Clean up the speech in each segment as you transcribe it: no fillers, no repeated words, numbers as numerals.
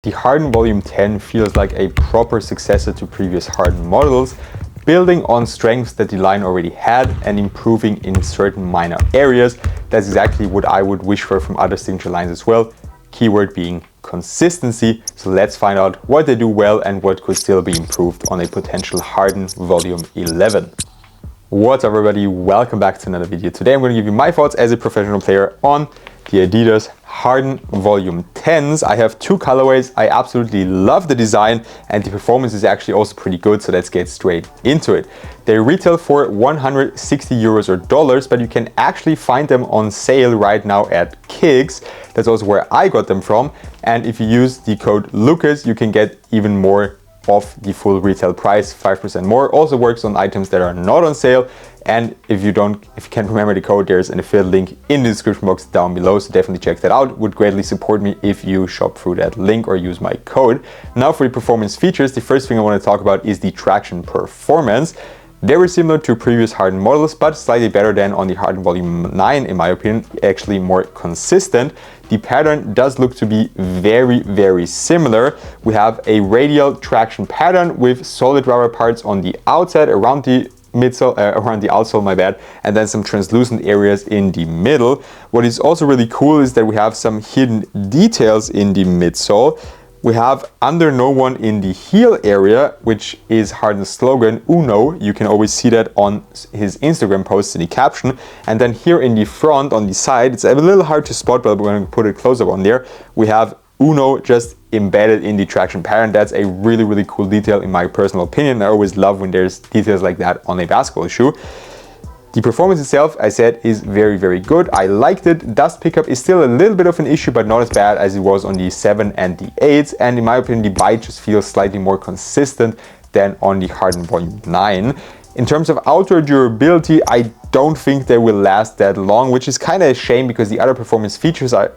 The HARDEN Volume 10 feels like a proper successor to previous HARDEN models, building on strengths that the line already had and improving in certain minor areas. That's exactly what I would wish for from other signature lines as well. Keyword being consistency. So let's find out what they do well and what could still be improved on a potential HARDEN Volume 11. What's up everybody, welcome back to another video. Today I'm going to give you my thoughts as a professional player on the Adidas HARDEN Volume 10s. I have two colorways. I absolutely love the design and the performance is actually also pretty good, so let's get straight into it. They retail for 160 euros or dollars, but you can actually find them on sale right now at Kicks. That's also where I got them from, and if you use the code Lucas you can get even more off the full retail price, 5% more. Also works on items that are not on sale, and if you can't remember the code, there's an affiliate link in the description box down below, so definitely check that out. Would greatly support me if you shop through that link or use my code. Now for the performance features, the first thing I want to talk about is the traction performance. Very similar to previous HARDEN models, but slightly better than on the HARDEN Volume 9 in my opinion, actually more consistent. The pattern does look to be very similar. We have a radial traction pattern with solid rubber parts on the outside, around the midsole, around the outsole, my bad, and then some translucent areas in the middle. What is also really cool is that we have some hidden details in the midsole. We have under no one in the heel area, which is HARDEN's slogan, Uno. You can always see that on his Instagram posts in the caption. And then here in the front, on the side, it's a little hard to spot, but we're going to put it close up on there. We have Uno just embedded in the traction pattern. That's a really cool detail in my personal opinion. I always love when there's details like that on a basketball shoe. The performance itself, I said, is very good. I liked it. Dust pickup is still a little bit of an issue, but not as bad as it was on the 7 and the 8s. And in my opinion, the bite just feels slightly more consistent than on the HARDEN Volume 9. In terms of outdoor durability, I don't think they will last that long, which is kind of a shame because the other performance features are,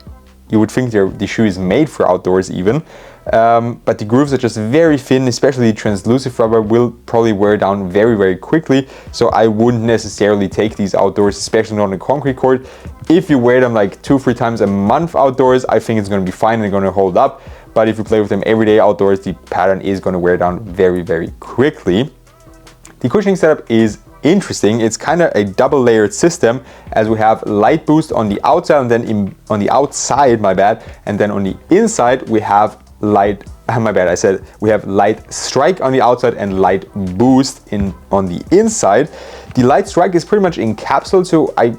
you would think the shoe is made for outdoors even. But the grooves are just very thin, especially the translucent rubber will probably wear down very quickly. So I wouldn't necessarily take these outdoors, especially not on a concrete court. If you wear them like 2-3 times a month outdoors, I think it's going to be fine and going to hold up. But if you play with them every day outdoors, the pattern is going to wear down very quickly. The cushioning setup is interesting. It's kind of a double layered system, as we have light boost on the outside and then on the outside, my bad, and then on the inside we have light, my bad, I said we have light strike on the outside and light boost on the inside. The light strike is pretty much encapsulated, so I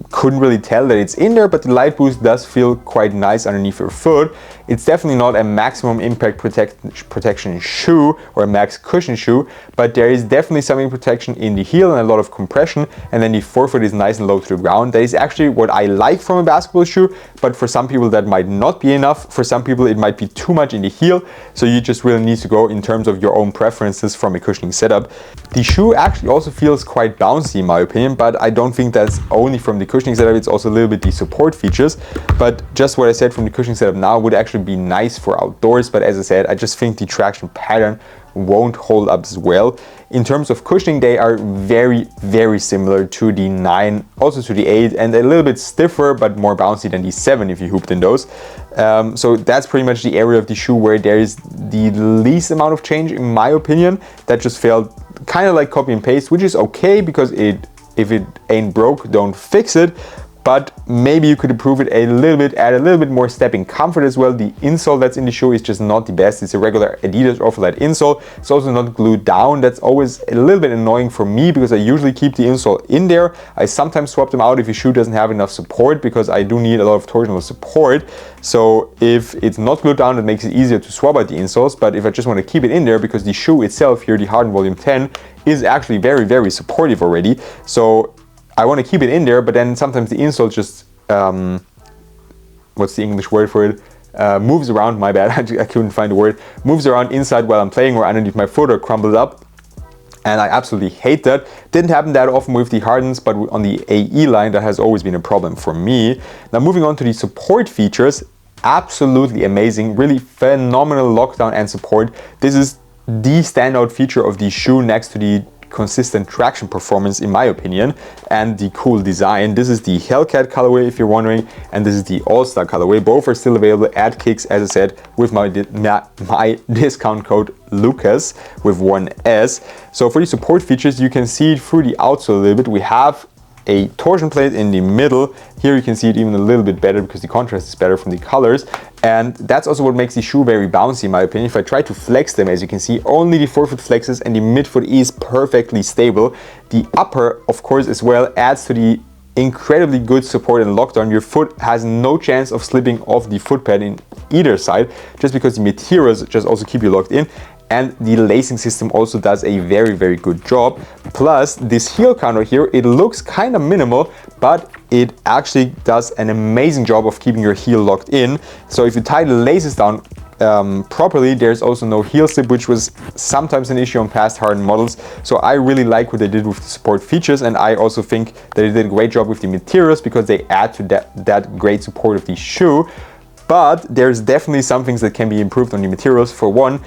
couldn't really tell that it's in there, but the light boost does feel quite nice underneath your foot. It's definitely not a maximum impact protection shoe or a max cushion shoe, but there is definitely some protection in the heel and a lot of compression, and then the forefoot is nice and low to the ground. That is actually what I like from a basketball shoe, but for some people that might not be enough. For some people it might be too much in the heel, so you just really need to go in terms of your own preferences from a cushioning setup. The shoe actually also feels quite bouncy in my opinion, but I don't think that's only from the cushioning setup, it's also a little bit the support features. But just what I said from the cushioning setup now would actually be nice for outdoors, but as I said, I just think the traction pattern won't hold up as well. In terms of cushioning, they are very similar to the 9, also to the 8, and a little bit stiffer but more bouncy than the 7 if you hooped in those. So that's pretty much the area of the shoe where there is the least amount of change in my opinion. That just felt kind of like copy and paste, which is okay because if it ain't broke, don't fix it. But maybe you could improve it a little bit, add a little bit more stepping comfort as well. The insole that's in the shoe is just not the best. It's a regular Adidas Ortholite insole. It's also not glued down. That's always a little bit annoying for me because I usually keep the insole in there. I sometimes swap them out if your shoe doesn't have enough support because I do need a lot of torsional support. So if it's not glued down, it makes it easier to swap out the insoles. But if I just want to keep it in there, because the shoe itself here, the HARDEN Volume 10, is actually very supportive already. So I want to keep it in there, but then sometimes the insole just, what's the English word for it? Moves around, my bad, I couldn't find the word. Moves around inside while I'm playing or underneath my foot or crumbles up. And I absolutely hate that. Didn't happen that often with the HARDENs, but on the AE line, that has always been a problem for me. Now moving on to the support features, absolutely amazing, really phenomenal lockdown and support. This is the standout feature of the shoe next to the consistent traction performance in my opinion, and the cool design. This is the Hellcat colorway if you're wondering, and this is the All-Star colorway. Both are still available at Kicks, as I said, with my discount code Lucas with 1S. So for the support features, you can see it through the outsole a little bit. We have a torsion plate in the middle. Here you can see it even a little bit better because the contrast is better from the colors. And that's also what makes the shoe very bouncy in my opinion. If I try to flex them, as you can see, only the forefoot flexes and the midfoot is perfectly stable. The upper, of course, as well adds to the incredibly good support and lockdown. Your foot has no chance of slipping off the foot pad in either side, just because the materials just also keep you locked in. And the lacing system also does a very good job. Plus this heel counter here, it looks kind of minimal, but it actually does an amazing job of keeping your heel locked in. So if you tie the laces down properly, there's also no heel slip, which was sometimes an issue on past Harden models. So I really like what they did with the support features, and I also think that they did a great job with the materials because they add to that great support of the shoe. But there's definitely some things that can be improved on the materials. For one,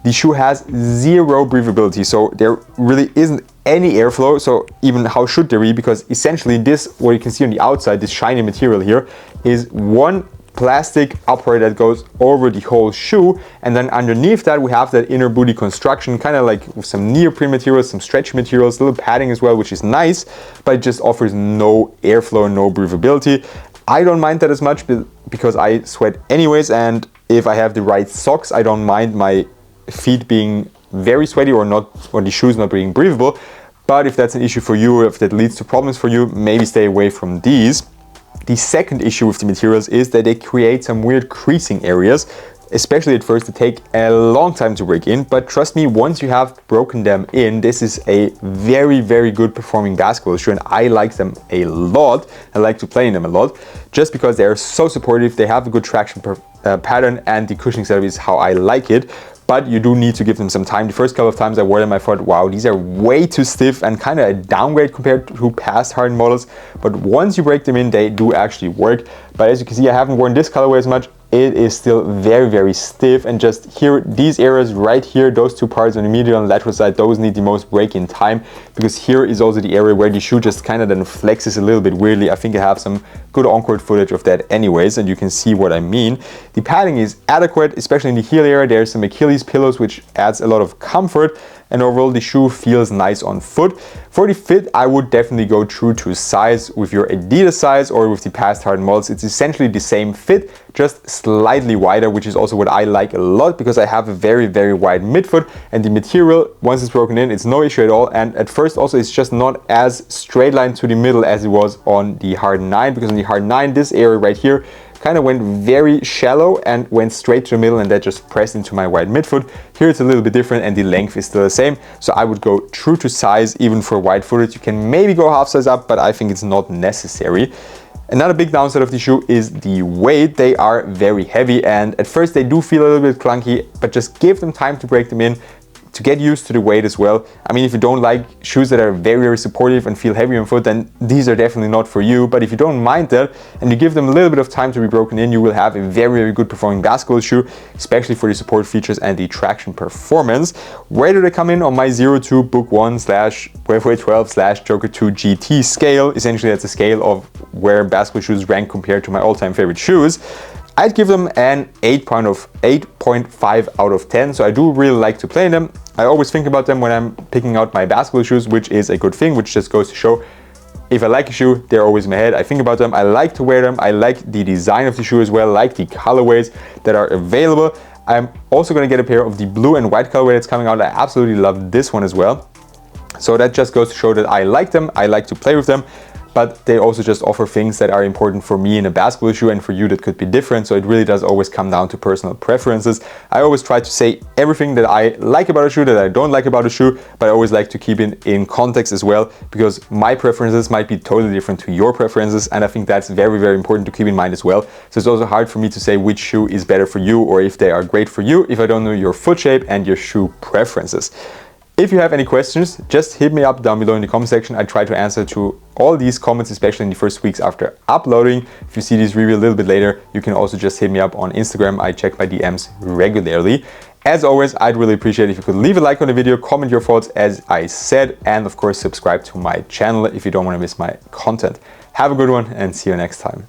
the shoe has zero breathability, so there really isn't any airflow. So even how should there be? Because essentially this, what you can see on the outside, this shiny material here, is one plastic upright that goes over the whole shoe, and then underneath that we have that inner booty construction, kind of like with some neoprene materials, some stretch materials, a little padding as well, which is nice, but it just offers no airflow, no breathability. I don't mind that as much because I sweat anyways, and if I have the right socks, I don't mind my feet being very sweaty or the shoes not being breathable. But if that's an issue for you, or if that leads to problems for you, maybe stay away from these. The second issue with the materials is that they create some weird creasing areas, especially at first. They take a long time to break in, but trust me, once you have broken them in, this is a very good performing basketball shoe, and I like them a lot. I like to play in them a lot just because they are so supportive. They have a good traction pattern, and the cushioning setup is how I like it. But you do need to give them some time. The first couple of times I wore them, I thought, wow, these are way too stiff and kind of a downgrade compared to past Harden models. But once you break them in, they do actually work. But as you can see, I haven't worn this colorway as much. It is still very stiff, and just here, these areas right here, those two parts on the medial and lateral side, those need the most break-in time, because here is also the area where the shoe just kind of then flexes a little bit weirdly. I think I have some good on-court footage of that anyways, and you can see what I mean. The padding is adequate, especially in the heel area. There's some Achilles pillows, which adds a lot of comfort, and overall the shoe feels nice on foot. For the fit, I would definitely go true to size with your Adidas size or with the past Harden models. It's essentially the same fit, just slightly wider, which is also what I like a lot because I have a very wide midfoot, and the material, once it's broken in, it's no issue at all. And at first also it's just not as straight line to the middle as it was on the Harden 9, because on the Harden 9, this area right here kind of went very shallow and went straight to the middle, and that just pressed into my wide midfoot. Here it's a little bit different, and the length is still the same. So I would go true to size. Even for wide footed, you can maybe go half size up, but I think it's not necessary. Another big downside of the shoe is the weight. They are very heavy, and at first they do feel a little bit clunky, but just give them time to break them in, to get used to the weight as well. I mean, if you don't like shoes that are very supportive and feel heavy on foot, then these are definitely not for you. But if you don't mind that and you give them a little bit of time to be broken in, you will have a very good performing basketball shoe, especially for the support features and the traction performance. Where do they come in on my 02 Book 1/12/Joker 2 GT scale? Essentially, that's a scale of where basketball shoes rank compared to my all-time favorite shoes. I'd give them an 8.5 out of 10, so I do really like to play in them. I always think about them when I'm picking out my basketball shoes, which is a good thing, which just goes to show if I like a shoe, they're always in my head. I think about them, I like to wear them, I like the design of the shoe as well, I like the colorways that are available. I'm also going to get a pair of the blue and white colorway that's coming out. I absolutely love this one as well. So that just goes to show that I like them, I like to play with them. But they also just offer things that are important for me in a basketball shoe, and for you that could be different. So it really does always come down to personal preferences. I always try to say everything that I like about a shoe, that I don't like about a shoe, but I always like to keep it in context as well, because my preferences might be totally different to your preferences, and I think that's very important to keep in mind as well. So it's also hard for me to say which shoe is better for you or if they are great for you if I don't know your foot shape and your shoe preferences. If you have any questions, just hit me up down below in the comment section. I try to answer to all these comments, especially in the first weeks after uploading. If you see this review a little bit later, you can also just hit me up on Instagram. I check my DMs regularly. As always, I'd really appreciate if you could leave a like on the video, comment your thoughts as I said, and of course subscribe to my channel if you don't want to miss my content. Have a good one and see you next time.